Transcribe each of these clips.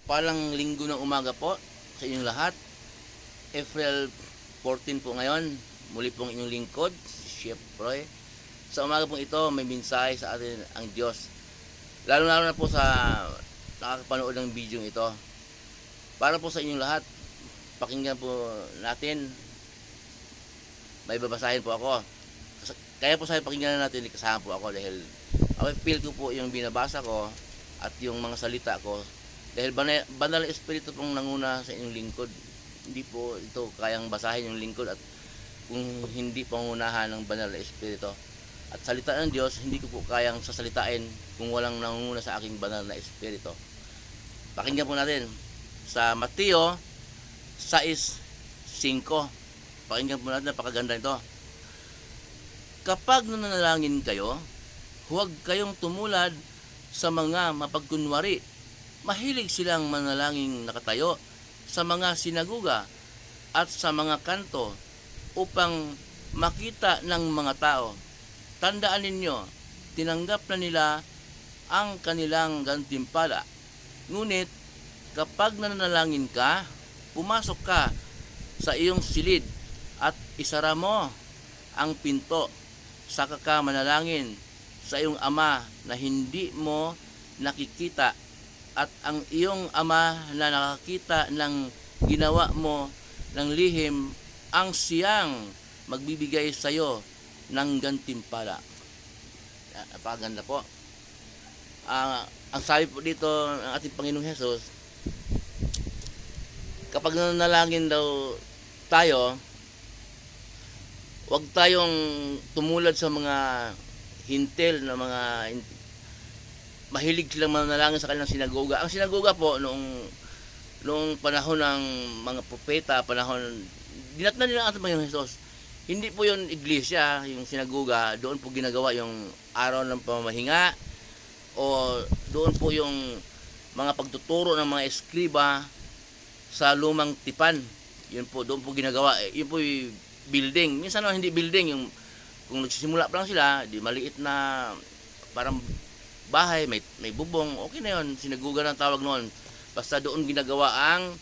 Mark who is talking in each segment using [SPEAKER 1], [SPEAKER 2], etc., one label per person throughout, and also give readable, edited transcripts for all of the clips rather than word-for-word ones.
[SPEAKER 1] Palang linggo ng umaga po sa inyong lahat. April 14 po ngayon. Muli pong inyong lingkod, si Chef Roy. Sa umaga pong ito, may mensahe sa atin ang Diyos. Lalo-lalo na po sa nakakapanood ng video ito. Para po sa inyong lahat, pakinggan po natin. May babasahin po ako. Kaya po sa pakinggan natin, kasama po ako dahil feel ko po yung binabasa ko at yung mga salita ko. Dahil banal na espiritu pong nanguna sa inyong lingkod. Hindi po ito kayang basahin yung lingkod at kung hindi pangunahan ng banal na espiritu. At salita ng Diyos, hindi ko po kayang sasalitain kung walang nanguna sa aking banal na espiritu. Pakinggan po natin sa Mateo 6:5. Pakinggan po natin, napakaganda ito. Kapag nanalangin kayo, huwag kayong tumulad sa mga mapagkunwari. Mahilig silang manalangin nakatayo sa mga sinaguga at sa mga kanto upang makita ng mga tao. Tandaan ninyo, tinanggap na nila ang kanilang gantimpala. Ngunit kapag nanalangin ka, pumasok ka sa iyong silid at isara mo ang pinto. Saka ka manalangin sa iyong ama na hindi mo nakikita, at ang iyong ama na nakakita ng ginawa mo ng lihim, ang siyang magbibigay sa iyo ng gantimpala. Napakaganda po. Ang sabi po dito ng ating Panginoong Hesus, kapag nanalangin daw tayo, huwag tayong tumulad sa mga hintil na mga mahilig silang manalangin sa kanilang sinagoga. Ang sinagoga po noong panahon ng mga propeta, dinatnan nila ang ating Panginoong Hesus. Hindi po yun iglesia, yung sinagoga, doon po ginagawa yung araw ng pamamahinga, o doon po yung mga pagtuturo ng mga eskriba sa lumang tipan. Yun po, doon po ginagawa. Yun po yung building. Minsan hindi building, yung kung nagsisimula pa lang sila, di maliit na parang bahay, may bubong, okay na yun, sinaguga ng tawag noon. Basta doon ginagawa ang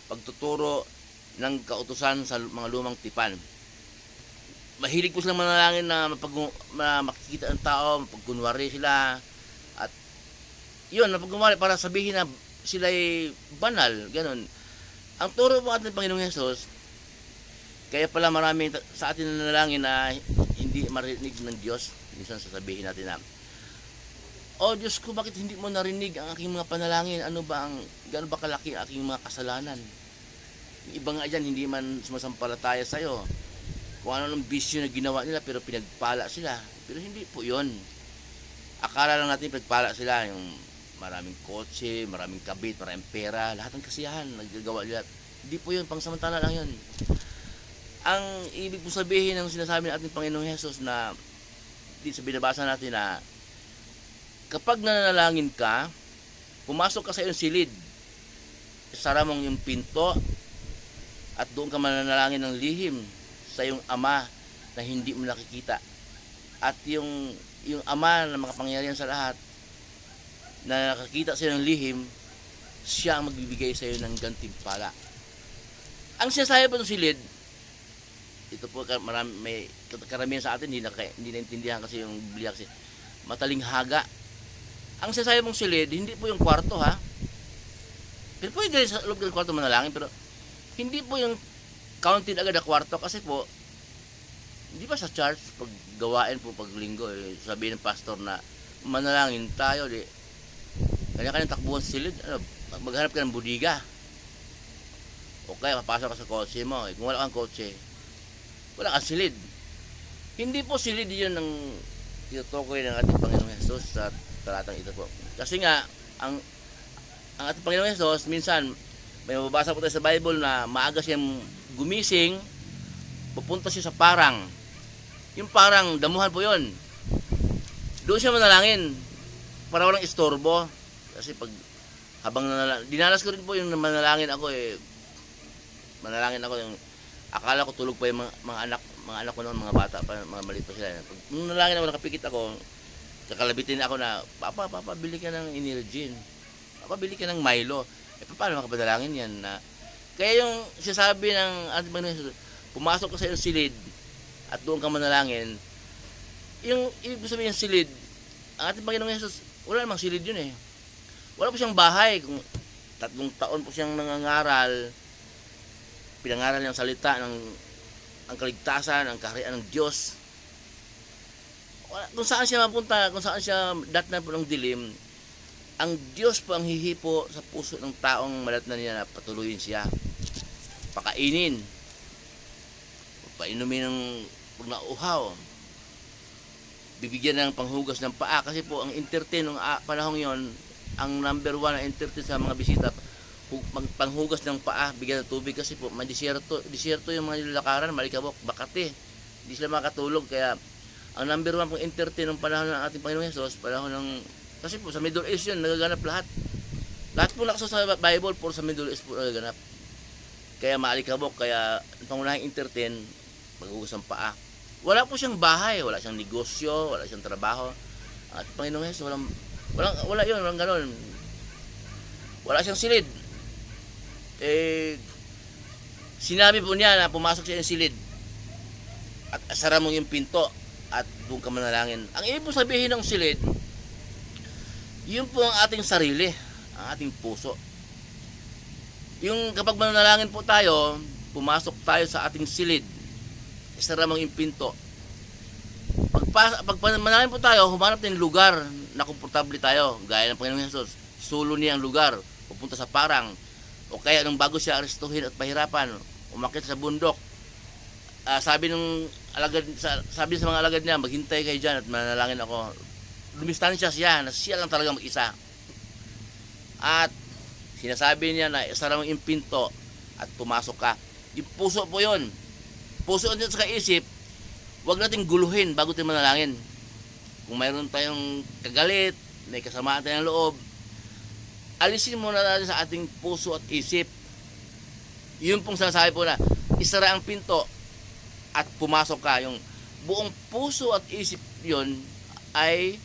[SPEAKER 1] pagtuturo ng kautusan sa mga lumang tipan. Mahilig po silang manalangin na makikita ng tao, mapagkunwari sila, at yun, mapagkunwari para sabihin na sila'y banal, ganun. Ang turo po ating Panginoong Hesus, kaya pala marami sa atin nanalangin na hindi marinig ng Diyos. Minsan sasabihin natin na, "O Diyos ko, bakit hindi mo narinig ang aking mga panalangin? Gaano ba kalaki ang aking mga kasalanan?" Yung iba nga dyan, hindi man sumasampalataya sa'yo. Kung ano ng bisyo na ginawa nila, pero pinagpala sila. Pero hindi po yun. Akala lang natin pinagpala sila. Yung maraming kotse, maraming kabit, maraming pera, lahat ng kasiyahan nagagawa nila. Hindi po yun, pangsamantala lang yun. Ang ibig po sabihin ng sinasabi ng ating Panginoong Hesus na dito sa binabasa natin na kapag nanalangin ka, pumasok ka sa iyong silid, isara mong yung pinto, at doon ka mananalangin ng lihim sa iyong ama na hindi mo nakikita. At yung ama na makapangyarihan sa lahat, na nakakita sa iyo ng lihim, siya ang magbibigay sa iyo ng gantimpala. Ang sinasabi po ng silid, ito po may karamihan sa atin hindi naintindihan kasi yung Biblia kasi matalinghaga. Ang sinasabi mong silid, hindi po yung kwarto ha. Pero pwede sa loob ng kwarto manalangin, pero hindi po yung counted agad na kwarto kasi po, hindi ba sa church, pag gawain po pag linggo, sabihin ng pastor na manalangin tayo, kanya-kanya takbuhan sa silid, maghanap ka ng budiga. Okay, papasok ka sa kotse mo. Kung wala kang kotse, wala kang silid. Hindi po silid yun ang tinutukoy ng ating Panginoong Hesus sa talatang ito po. Kasi nga, ang ating Panginoong Hesus, minsan, may mababasa po tayo sa Bible na maaga siyang gumising, pupunta siya sa parang. Yung parang, damuhan po yun. Doon siya manalangin para walang istorbo. Kasi pag habang dinanas ko rin po yung manalangin ako manalangin ako yung akala ko tulog pa yung mga anak ko noon, mga bata pa, mga maliit pa sila. Pag nanalangin ako, nakapikit ako, kakalabitin ako na, Papa, bili ka ng Energen. Papa, bili ka ng Milo. paano makapanalangin yan? Kaya yung sinasabi ng ating Panginoon Jesus, pumasok ka sa iyong silid at doon ka manalangin, yung ibig sabihin ng silid, ang ating Panginoon Jesus, wala namang silid yun eh. Wala po siyang bahay. Kung 3 taon po siyang nangangaral, pinangaral niya ang salita ng ang kaligtasan, ang kaharian ng Diyos. Kung saan siya mapunta, kung saan siya datnan po ng dilim, ang Diyos po ang hihipo sa puso ng taong madatnan niya na patuloyin siya. Pakainin, painumin ng nauhaw, bibigyan ng panghugas ng paa, kasi po ang entertain ng panahong yon, ang number 1 na entertain sa mga bisita, panghugas ng paa, bigyan ng tubig, kasi po disyerto yung mga nilalakaran, Malikabok, Makati, hindi sila makatulog. Kaya ang number 1 pong entertain ng panahon ng ating Panginoong Hesus, panahon ng, kasi po sa Middle East yun nagaganap lahat po nakasulat sa Bible, po sa Middle East po nagaganap. Kaya Malikabok, kaya pangunahing entertain, paghugas ng paa. Wala po siyang bahay, wala siyang negosyo, wala siyang trabaho. At Panginoong Hesus, wala yun, walang ganon. Wala siyang silid. Sinabi po niya na pumasok siya ng silid at asara mo yung pinto at doon ka manalangin. Ang ibig po sabihin ng silid, yun po ang ating sarili, ang ating puso. Yung kapag manalangin po tayo, pumasok tayo sa ating silid, isara mo yung pinto. Pag manalangin po tayo, humanap ng lugar na komportable tayo, gaya ng Panginoong Hesus. Sulo niya ang lugar, pupunta sa parang, o kaya nung bago siya arestuhin at pahirapan, umakyat sa bundok. Sabi sa mga alagad niya, maghintay kayo dyan at manalangin ako. Lumistansya siya na siya lang talaga mag-isa. At sinasabi niya na isara mo yung pinto at pumasok ka. Yung puso po yun. Puso dito sa kaisip, huwag natin guluhin bago tayo manalangin. Kung mayroon tayong kagalit, may kasamaan tayong loob, alisin muna natin sa ating puso at isip. Yun pong sinasabi po na isara ang pinto at pumasok ka. Yung buong puso at isip yun ay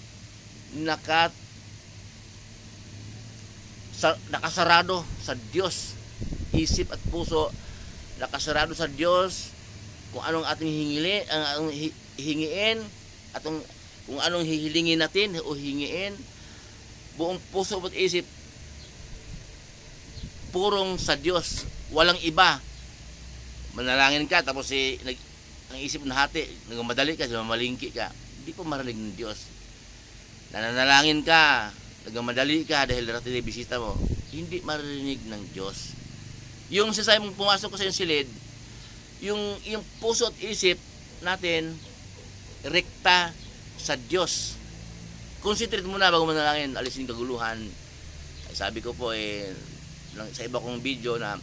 [SPEAKER 1] nakasarado sa Diyos. Isip at puso nakasarado sa Diyos. Kung anong ating hingiin at kung anong hihilingin natin o hingiin, buong puso at isip purong sa Diyos, walang iba. Manalangin ka tapos ang isip na hati, nagmamadali ka, mamalingki ka, hindi po marinig ng Diyos. Nananalangin ka, nagmamadali ka dahil darating na bisita mo, hindi marinig ng Diyos. Yung sasay mong pumasok ko sa yung silid, yung puso at isip natin rekta sa Diyos. Concentrate muna bago manalangin, alisin kaguluhan. Sabi ko po sa iba kong video na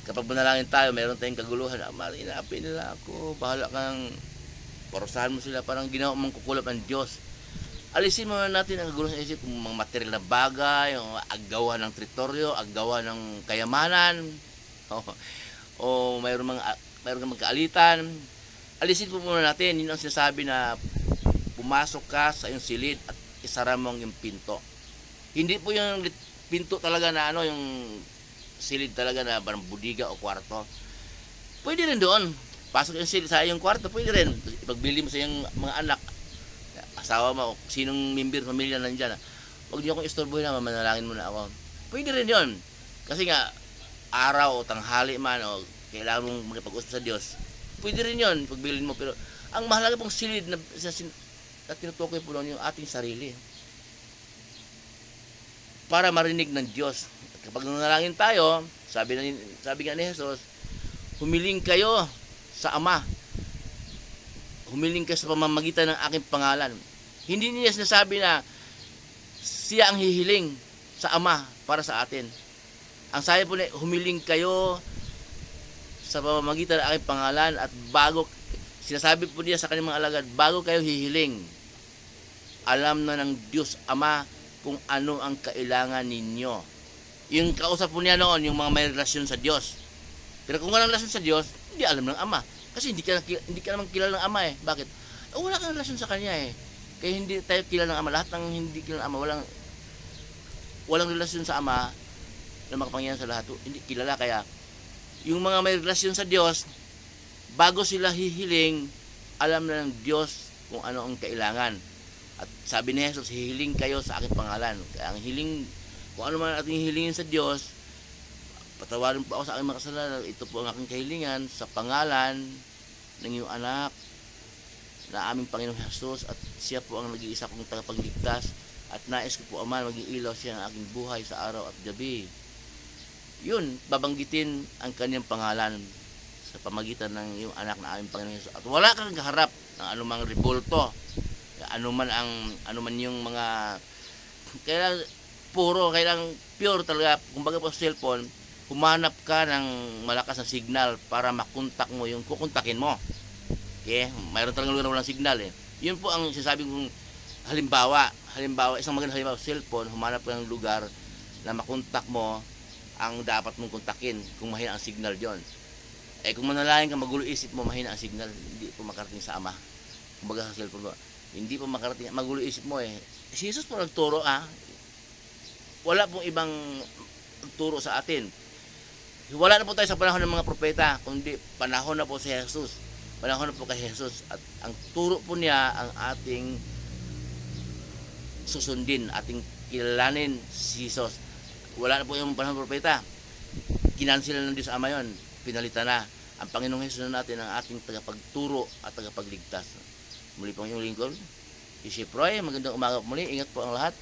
[SPEAKER 1] kapag manalangin tayo, meron tayong kaguluhan, marinapin nila ako, bahala kang parusahan mo sila, parang ginawa mong kukulap ng Diyos. Alisin muna natin ang kaguluhan sa isip, kung mga material na bagay, o agawan ng teritoryo, agawan ng kayamanan, o mayroon kang magkaalitan. Alisin po muna natin. Yun ang sinasabi na pumasok ka sa iyong silid at isara mo yung pinto. Hindi po yung pinto talaga na yung silid talaga na parang budiga o kwarto. Pwede rin doon. Pasok yung silid sa iyong kwarto, pwede rin. Ipagbili mo sa iyong mga anak, asawa mo, sinong member pamilya nandyan. Huwag niyo akong istorbohin na, manalangin mo na ako. Pwede rin yun. Kasi nga, araw o tanghali man o kailangan mong makipag-usap sa Diyos, pwede rin yun, pagbilin mo. Pero ang mahalaga pong silid na tinutukoy po doon yung ating sarili. Para marinig ng Diyos. At kapag nanalangin tayo, sabi nga ni Jesus, humiling kayo sa Ama. Humiling kayo sa pamamagitan ng aking pangalan. Hindi niya sinasabi na siya ang hihiling sa Ama para sa atin. Ang sabi po niya, humiling kayo sa pamamagitan ng aking pangalan, at bago, sinasabi po niya sa kanyang mga alagad, bago kayo hihiling, alam na ng Diyos Ama kung ano ang kailangan ninyo. Yung kausap po niya noon, yung mga may relasyon sa Diyos. Pero kung walang relasyon sa Diyos, hindi alam ng Ama. Kasi hindi ka naman kilala ng Ama eh. Bakit? Wala kang relasyon sa Kanya eh. Kaya hindi tayo kilala ng Ama. Lahat ng hindi kilala ng Ama, walang relasyon sa Ama, na makapangyarihan sa lahat, hindi kilala. Kaya yung mga may relasyon sa Diyos, bago sila hihiling, alam na ng Diyos kung ano ang kailangan. At sabi ni Jesus, hihiling kayo sa aking pangalan. Kaya ang hiling, kung ano man ating hilingin sa Diyos, patawarin po ako sa aking mga kasalanan. Ito po ang aking kahilingan sa pangalan ng iyong anak na aming Panginoong Jesus, at siya po ang nag-iisa kong tagapagligtas, at nais ko po, Ama, maging ilaw siya ng aking buhay sa araw at gabi. Yun, babanggitin ang kanyang pangalan sa pamagitan ng iyong anak na aming Panginoong Jesus. At wala kang kaharap ng anumang revolto, anuman yung mga kailang kailang pure talaga. Kumbaga po sa cellphone, humanap ka ng malakas na signal para makontak mo yung kukontakin mo. Okay? Mayroon talagang lugar na walang signal eh. Yun po ang sinasabi kong halimbawa, isang magandang halimbawa, cellphone, humanap ka ng lugar na makontak mo ang dapat mong kontakin kung mahina ang signal yon. Eh kung manalangin ka, magulo isip mo, mahina ang signal, hindi po makarating sa Ama. Kumbaga sa cellphone mo, hindi po makarating, magulo isip mo eh. Si Jesus po nagturo wala pong ibang turo sa atin. Wala na po tayo sa panahon ng mga propeta, kundi panahon na po si Jesus. Panahon na po kay Jesus. At ang turo po niya ang ating susundin, ating kilalanin si Jesus. Wala na po yung panahon ng propeta. Kinansila ng Diyos Ama yun. Pinalitan na. Ang Panginoong Jesus na natin ang ating tagapagturo at tagapagligtas. Muli po ang iyong lingkod, Isip Roy. Magandang umaga po muli. Ingat po ang lahat.